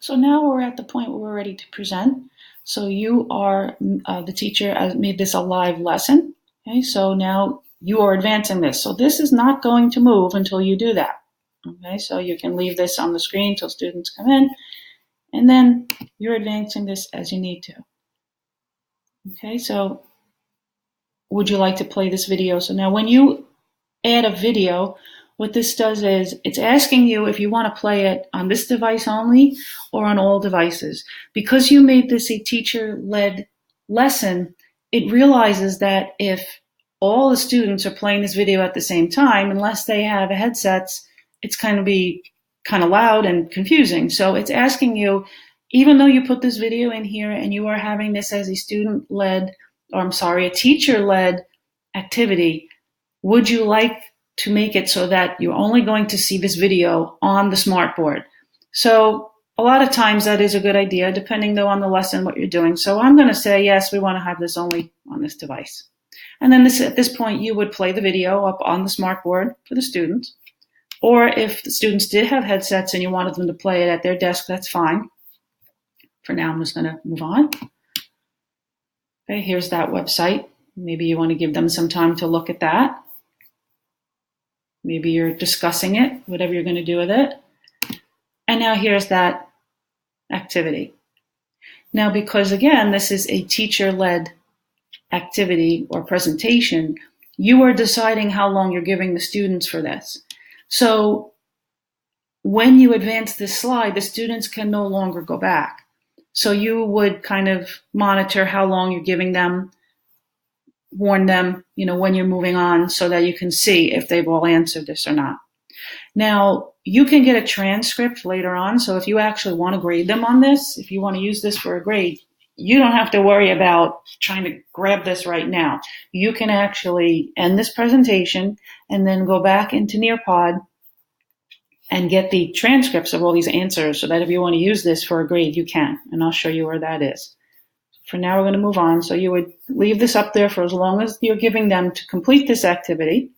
So now we're at the point where we're ready to present. So you are, the teacher has made this a live lesson. Okay, so now you are advancing this. So this is not going to move until you do that. Okay, so you can leave this on the screen till students come in, and then you're advancing this as you need to. Okay, so would you like to play this video? So now when you add a video, what this does is it's asking you if you want to play it on this device only or on all devices. Because you made this a teacher-led lesson, it realizes that if all the students are playing this video at the same time, unless they have headsets, it's going to be kind of loud and confusing. So it's asking you, even though you put this video in here and you are having this as a a teacher-led activity, would you like to make it so that you're only going to see this video on the smartboard? So a lot of times that is a good idea, depending though on the lesson, what you're doing. So I'm going to say, yes, we want to have this only on this device. And then at this point, you would play the video up on the smartboard for the students. Or if the students did have headsets and you wanted them to play it at their desk, that's fine. For now, I'm just going to move on. Okay, here's that website. Maybe you want to give them some time to look at that. Maybe you're discussing it, whatever you're going to do with it. And now here's that activity. Now, because again, this is a teacher-led activity or presentation, you are deciding how long you're giving the students for this. So when you advance this slide, the students can no longer go back. So you would kind of monitor how long you're giving them, warn them, when you're moving on so that you can see if they've all answered this or not. Now, you can get a transcript later on. So if you actually want to grade them on this, if you want to use this for a grade, you don't have to worry about trying to grab this right now. You can actually end this presentation and then go back into Nearpod and get the transcripts of all these answers so that if you want to use this for a grade, you can. And I'll show you where that is. For now, we're going to move on. So you would leave this up there for as long as you're giving them to complete this activity.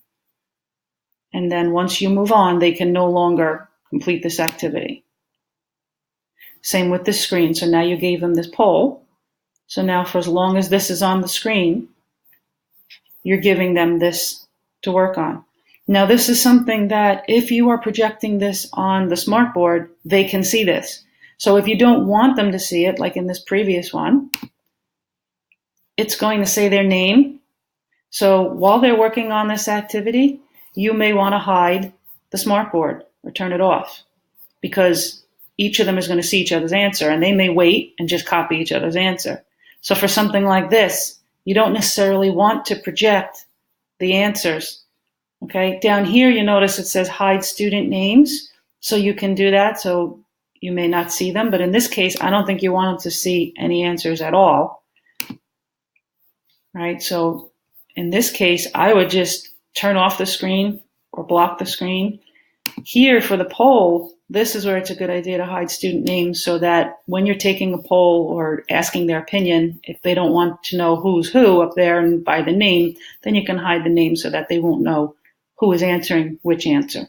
And then once you move on, they can no longer complete this activity. Same with this screen. So now you gave them this poll. So now for as long as this is on the screen, you're giving them this to work on. Now, this is something that if you are projecting this on the smartboard, they can see this. So if you don't want them to see it, like in this previous one, it's going to say their name. So while they're working on this activity, you may want to hide the smartboard or turn it off because each of them is going to see each other's answer and they may wait and just copy each other's answer. So for something like this, you don't necessarily want to project the answers. Okay, down here you notice it says hide student names. So you can do that so you may not see them. But in this case, I don't think you want them to see any answers at all. Right, so in this case, I would just turn off the screen or block the screen. Here for the poll, this is where it's a good idea to hide student names so that when you're taking a poll or asking their opinion, if they don't want to know who's who up there and by the name, then you can hide the name so that they won't know who is answering which answer.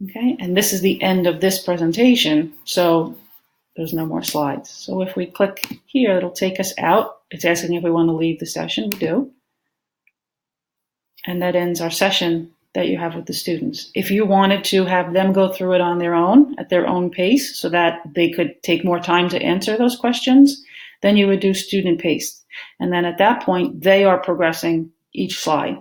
Okay, and this is the end of this presentation, so there's no more slides. So if we click here, it'll take us out. It's asking if we want to leave the session. We do. And that ends our session that you have with the students. If you wanted to have them go through it on their own, at their own pace, so that they could take more time to answer those questions, then you would do student paced. And then at that point, they are progressing each slide.